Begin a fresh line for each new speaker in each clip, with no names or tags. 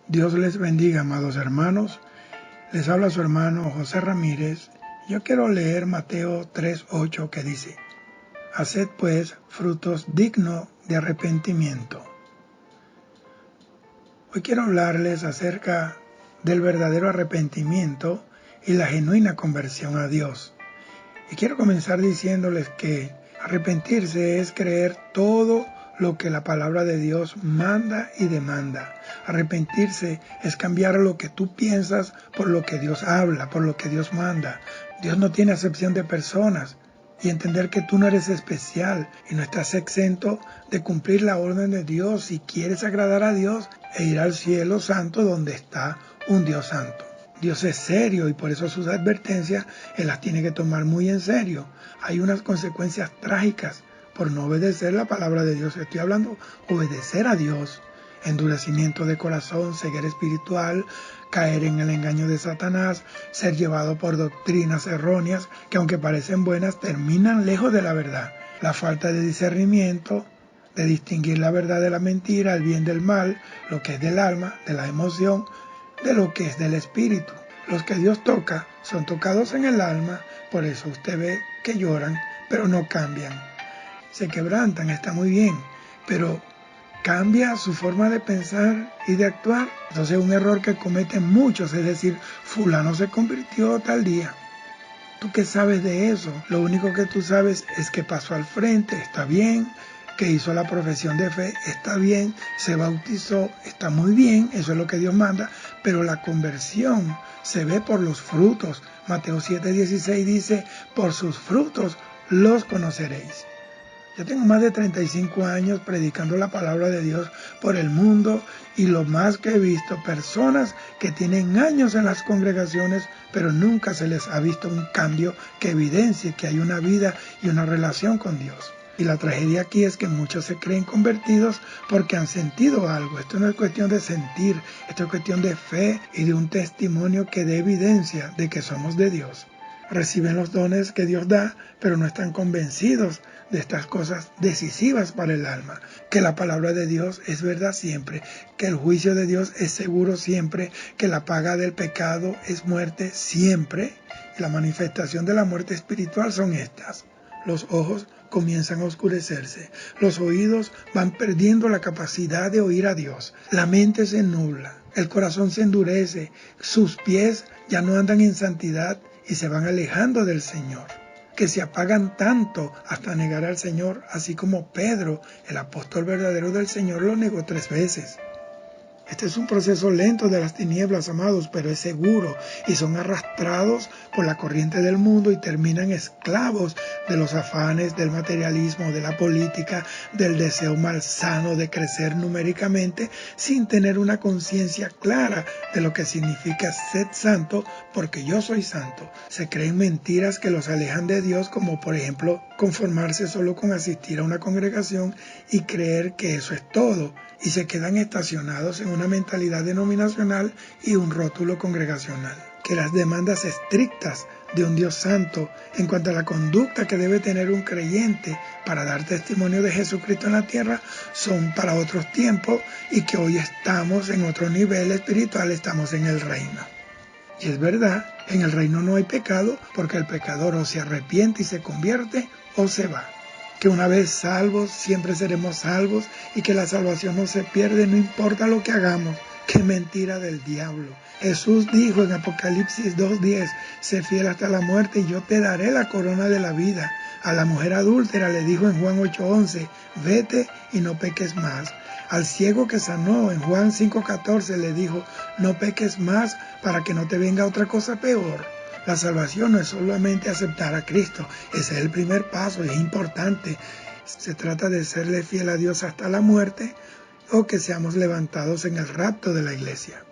Dios les bendiga, amados hermanos. Les habla su hermano José Ramírez. Yo quiero leer Mateo 3:8 que dice: Haced pues frutos dignos de arrepentimiento. Hoy quiero hablarles acerca del verdadero arrepentimiento y la genuina conversión a Dios. Y quiero comenzar diciéndoles que arrepentirse es creer todo lo que la palabra de Dios manda y demanda. Arrepentirse es cambiar lo que tú piensas por lo que Dios habla, por lo que Dios manda. Dios no tiene acepción de personas. Y entender que tú no eres especial y no estás exento de cumplir la orden de Dios si quieres agradar a Dios e ir al cielo santo donde está un Dios santo. Dios es serio y por eso sus advertencias Él las tiene que tomar muy en serio. Hay unas consecuencias trágicas por no obedecer la palabra de Dios. Estoy hablando obedecer a Dios. Endurecimiento de corazón, ceguera espiritual, caer en el engaño de Satanás, ser llevado por doctrinas erróneas que aunque parecen buenas terminan lejos de la verdad. La falta de discernimiento, de distinguir la verdad de la mentira, el bien del mal, lo que es del alma, de la emoción, de lo que es del espíritu. Los que Dios toca son tocados en el alma, por eso usted ve que lloran, pero no cambian. Se quebrantan, está muy bien, pero cambia su forma de pensar y de actuar. Entonces es un error que cometen muchos, es decir, fulano se convirtió tal día. ¿Tú qué sabes de eso? Lo único que tú sabes es que pasó al frente, está bien, que hizo la profesión de fe, está bien, se bautizó, está muy bien, eso es lo que Dios manda, pero la conversión se ve por los frutos. Mateo 7:16 dice, por sus frutos los conoceréis. Yo tengo más de 35 años predicando la palabra de Dios por el mundo y lo más que he visto, personas que tienen años en las congregaciones, pero nunca se les ha visto un cambio que evidencie que hay una vida y una relación con Dios. Y la tragedia aquí es que muchos se creen convertidos porque han sentido algo. Esto no es cuestión de sentir, esto es cuestión de fe y de un testimonio que dé evidencia de que somos de Dios. Reciben los dones que Dios da, pero no están convencidos de estas cosas decisivas para el alma, que la palabra de Dios es verdad siempre, que el juicio de Dios es seguro siempre, que la paga del pecado es muerte siempre, y la manifestación de la muerte espiritual son estas. Los ojos comienzan a oscurecerse, los oídos van perdiendo la capacidad de oír a Dios, la mente se nubla, el corazón se endurece, sus pies ya no andan en santidad y se van alejando del Señor, que se apagan tanto hasta negar al Señor, así como Pedro, el apóstol verdadero del Señor, lo negó 3 veces. Este es un proceso lento de las tinieblas, amados, pero es seguro y son arrastrados por la corriente del mundo y terminan esclavos de los afanes, del materialismo, de la política, del deseo malsano de crecer numéricamente sin tener una conciencia clara de lo que significa ser santo porque yo soy santo. Se creen mentiras que los alejan de Dios, como por ejemplo conformarse solo con asistir a una congregación y creer que eso es todo, y se quedan estacionados en una mentalidad denominacional y un rótulo congregacional. Que las demandas estrictas de un Dios santo en cuanto a la conducta que debe tener un creyente para dar testimonio de Jesucristo en la tierra son para otros tiempos y que hoy estamos en otro nivel espiritual, estamos en el reino. Y es verdad, en el reino no hay pecado porque el pecador o se arrepiente y se convierte o se va. Que una vez salvos, siempre seremos salvos y que la salvación no se pierde, no importa lo que hagamos. ¡Qué mentira del diablo! Jesús dijo en Apocalipsis 2:10, sé fiel hasta la muerte y yo te daré la corona de la vida. A la mujer adúltera le dijo en Juan 8:11, vete y no peques más. Al ciego que sanó en Juan 5:14 le dijo, no peques más para que no te venga otra cosa peor. La salvación no es solamente aceptar a Cristo, ese es el primer paso, es importante. Se trata de serle fiel a Dios hasta la muerte o que seamos levantados en el rapto de la iglesia.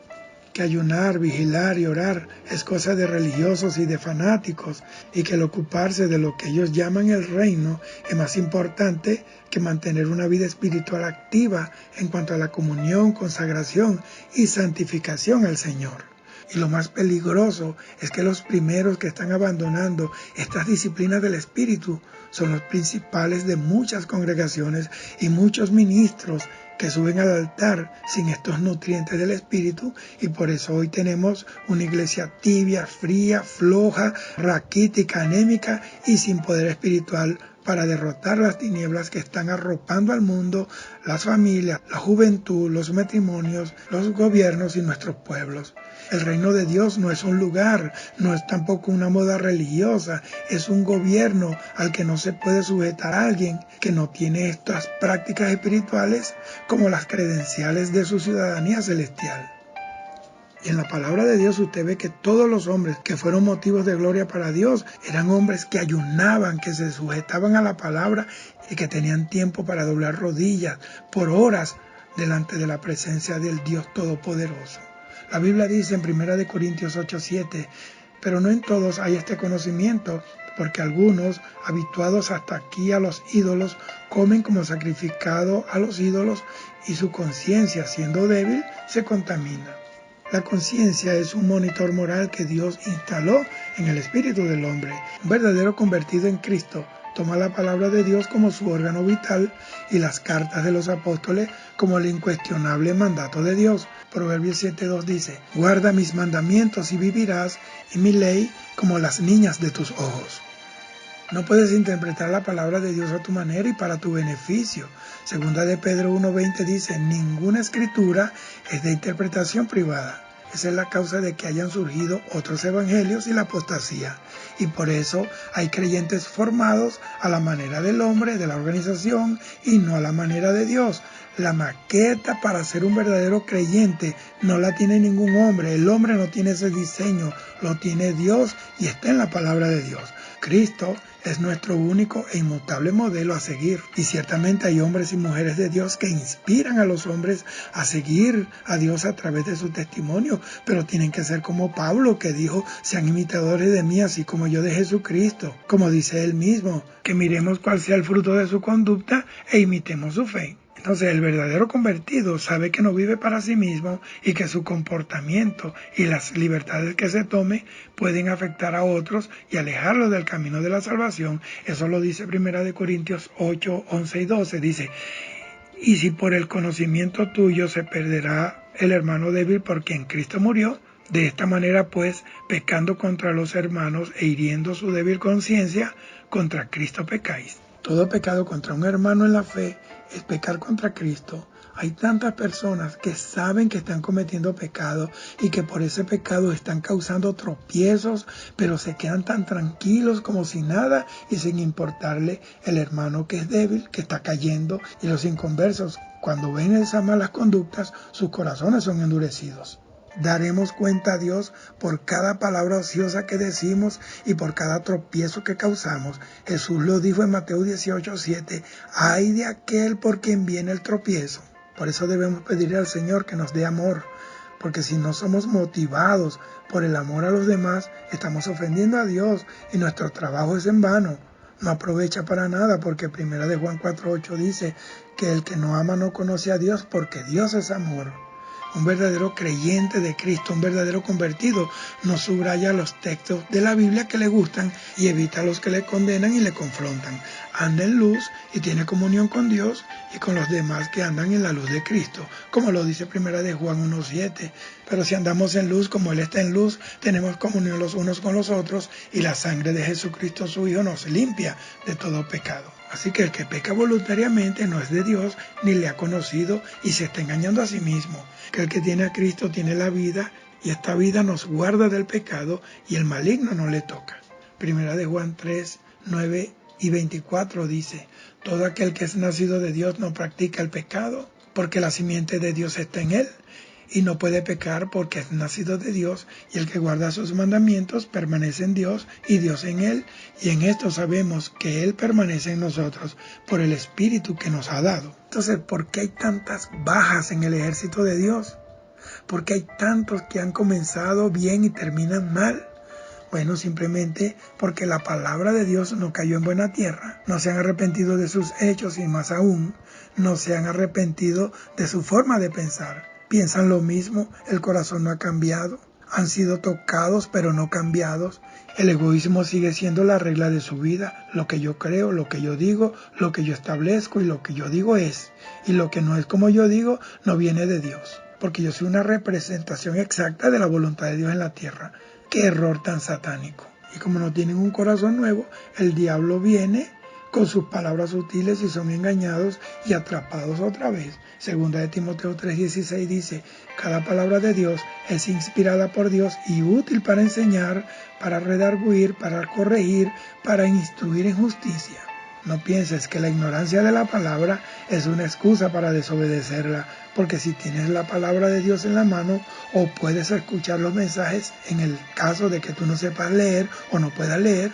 Que ayunar, vigilar y orar es cosa de religiosos y de fanáticos y que el ocuparse de lo que ellos llaman el reino es más importante que mantener una vida espiritual activa en cuanto a la comunión, consagración y santificación al Señor. Y lo más peligroso es que los primeros que están abandonando estas disciplinas del Espíritu son los principales de muchas congregaciones y muchos ministros que suben al altar sin estos nutrientes del Espíritu, y por eso hoy tenemos una iglesia tibia, fría, floja, raquítica, anémica y sin poder espiritual para derrotar las tinieblas que están arropando al mundo, las familias, la juventud, los matrimonios, los gobiernos y nuestros pueblos. El reino de Dios no es un lugar, no es tampoco una moda religiosa, es un gobierno al que no se puede sujetar a alguien que no tiene estas prácticas espirituales como las credenciales de su ciudadanía celestial. Y en la palabra de Dios usted ve que todos los hombres que fueron motivos de gloria para Dios eran hombres que ayunaban, que se sujetaban a la palabra y que tenían tiempo para doblar rodillas por horas delante de la presencia del Dios Todopoderoso. La Biblia dice en 1 Corintios 8:7, pero no en todos hay este conocimiento, porque algunos, habituados hasta aquí a los ídolos, comen como sacrificado a los ídolos y su conciencia, siendo débil, se contamina. La conciencia es un monitor moral que Dios instaló en el espíritu del hombre. Un verdadero convertido en Cristo toma la palabra de Dios como su órgano vital y las cartas de los apóstoles como el incuestionable mandato de Dios. Proverbios 7:2 dice, guarda mis mandamientos y vivirás, y mi ley como las niñas de tus ojos. No puedes interpretar la palabra de Dios a tu manera y para tu beneficio. Segunda de Pedro 1:20 dice, ninguna escritura es de interpretación privada. Esa es la causa de que hayan surgido otros evangelios y la apostasía. Y por eso hay creyentes formados a la manera del hombre, de la organización, y no a la manera de Dios. La maqueta para ser un verdadero creyente no la tiene ningún hombre. El hombre no tiene ese diseño, lo tiene Dios y está en la palabra de Dios. Cristo es nuestro único e inmutable modelo a seguir. Y ciertamente hay hombres y mujeres de Dios que inspiran a los hombres a seguir a Dios a través de su testimonio, pero tienen que ser como Pablo, que dijo, sean imitadores de mí, así como yo de Jesucristo. Como dice él mismo, que miremos cuál sea el fruto de su conducta e imitemos su fe. Entonces el verdadero convertido sabe que no vive para sí mismo y que su comportamiento y las libertades que se tome pueden afectar a otros y alejarlos del camino de la salvación. Eso lo dice 1 Corintios 8, 11 y 12. Dice, y si por el conocimiento tuyo se perderá el hermano débil por quien Cristo murió, de esta manera pues, pecando contra los hermanos e hiriendo su débil conciencia, contra Cristo pecáis. Todo pecado contra un hermano en la fe es pecar contra Cristo. Hay tantas personas que saben que están cometiendo pecado y que por ese pecado están causando tropiezos, pero se quedan tan tranquilos como si nada y sin importarle el hermano que es débil, que está cayendo, y los inconversos, cuando ven esas malas conductas, sus corazones son endurecidos. Daremos cuenta a Dios por cada palabra ociosa que decimos y por cada tropiezo que causamos. Jesús lo dijo en Mateo 18:7, ay de aquel por quien viene el tropiezo. Por eso debemos pedirle al Señor que nos dé amor, porque si no somos motivados por el amor a los demás, estamos ofendiendo a Dios y nuestro trabajo es en vano. No aprovecha para nada, porque 1 de Juan 4:8 dice que el que no ama no conoce a Dios, porque Dios es amor. Un verdadero creyente de Cristo, un verdadero convertido, no subraya los textos de la Biblia que le gustan y evita los que le condenan y le confrontan. Anda en luz y tiene comunión con Dios y con los demás que andan en la luz de Cristo, como lo dice 1 de Juan 1:7. Pero si andamos en luz como Él está en luz, tenemos comunión los unos con los otros y la sangre de Jesucristo su Hijo nos limpia de todo pecado. Así que el que peca voluntariamente no es de Dios ni le ha conocido y se está engañando a sí mismo. Que el que tiene a Cristo tiene la vida y esta vida nos guarda del pecado y el maligno no le toca. 1 de Juan 3, 9 y 24 dice, todo aquel que es nacido de Dios no practica el pecado porque la simiente de Dios está en él. Y no puede pecar porque es nacido de Dios, y el que guarda sus mandamientos permanece en Dios y Dios en él, y en esto sabemos que Él permanece en nosotros por el Espíritu que nos ha dado. Entonces, ¿por qué hay tantas bajas en el ejército de Dios? ¿Por qué hay tantos que han comenzado bien y terminan mal? Bueno, simplemente porque la palabra de Dios no cayó en buena tierra, no se han arrepentido de sus hechos y más aún, no se han arrepentido de su forma de pensar. Piensan lo mismo, el corazón no ha cambiado. Han sido tocados pero no cambiados. El egoísmo sigue siendo la regla de su vida. Lo que yo creo, lo que yo digo, lo que yo establezco y lo que yo digo es. Y lo que no es como yo digo no viene de Dios. Porque yo soy una representación exacta de la voluntad de Dios en la tierra. ¡Qué error tan satánico! Y como no tienen un corazón nuevo, el diablo viene con sus palabras sutiles y son engañados y atrapados otra vez. Segunda de Timoteo 3:16 dice, cada palabra de Dios es inspirada por Dios y útil para enseñar, para redarguir, para corregir, para instruir en justicia. No pienses que la ignorancia de la palabra es una excusa para desobedecerla, porque si tienes la palabra de Dios en la mano o puedes escuchar los mensajes en el caso de que tú no sepas leer o no puedas leer,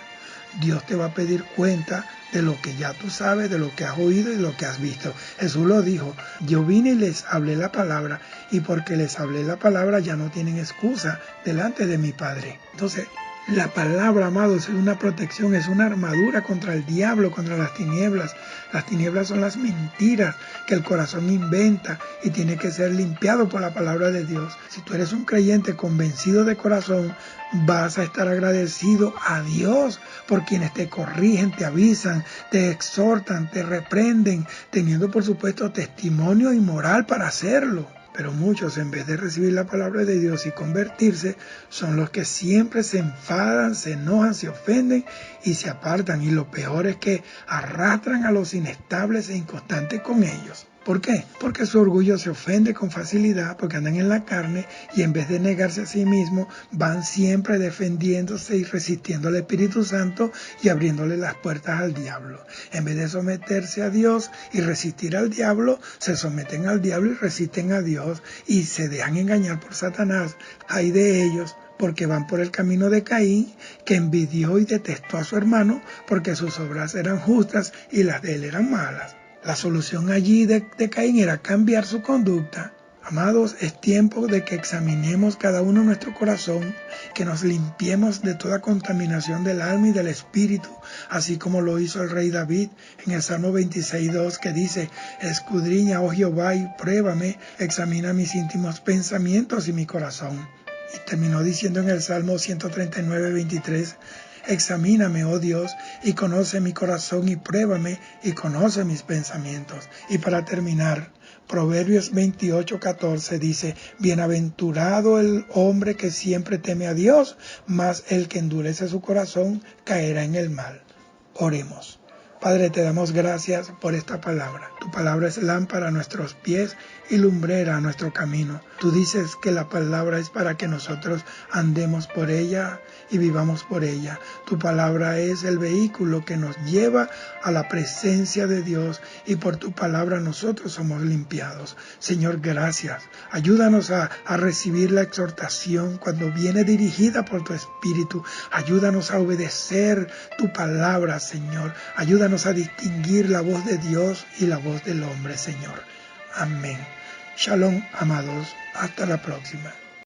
Dios te va a pedir cuenta de lo que ya tú sabes, de lo que has oído y lo que has visto. Jesús lo dijo, yo vine y les hablé la palabra, y porque les hablé la palabra ya no tienen excusa delante de mi Padre. Entonces, la palabra, amados, es una protección, es una armadura contra el diablo, contra las tinieblas. Las tinieblas son las mentiras que el corazón inventa y tiene que ser limpiado por la palabra de Dios. Si tú eres un creyente convencido de corazón, vas a estar agradecido a Dios por quienes te corrigen, te avisan, te exhortan, te reprenden, teniendo por supuesto testimonio y moral para hacerlo. Pero muchos, en vez de recibir la palabra de Dios y convertirse, son los que siempre se enfadan, se enojan, se ofenden y se apartan. Y lo peor es que arrastran a los inestables e inconstantes con ellos. ¿Por qué? Porque su orgullo se ofende con facilidad, porque andan en la carne y en vez de negarse a sí mismos, van siempre defendiéndose y resistiendo al Espíritu Santo y abriéndole las puertas al diablo. En vez de someterse a Dios y resistir al diablo, se someten al diablo y resisten a Dios y se dejan engañar por Satanás. Ay de ellos, porque van por el camino de Caín, que envidió y detestó a su hermano porque sus obras eran justas y las de él eran malas. La solución allí de Caín era cambiar su conducta. Amados, es tiempo de que examinemos cada uno nuestro corazón, que nos limpiemos de toda contaminación del alma y del espíritu, así como lo hizo el rey David en el Salmo 26:2, que dice, escudriña, oh Jehová, y pruébame, examina mis íntimos pensamientos y mi corazón. Y terminó diciendo en el Salmo 139:23, examíname, oh Dios, y conoce mi corazón y pruébame y conoce mis pensamientos. Y para terminar, Proverbios 28:14 dice, bienaventurado el hombre que siempre teme a Dios, mas el que endurece su corazón caerá en el mal. Oremos. Padre, te damos gracias por esta palabra. Tu palabra es lámpara a nuestros pies y lumbrera a nuestro camino. Tú dices que la palabra es para que nosotros andemos por ella y vivamos por ella. Tu palabra es el vehículo que nos lleva a la presencia de Dios y por tu palabra nosotros somos limpiados. Señor, gracias. Ayúdanos a recibir la exhortación cuando viene dirigida por tu Espíritu. Ayúdanos a obedecer tu palabra, Señor. Ayúdanos a distinguir la voz de Dios y la voz del hombre, Señor. Amén. Shalom, amados. Hasta la próxima.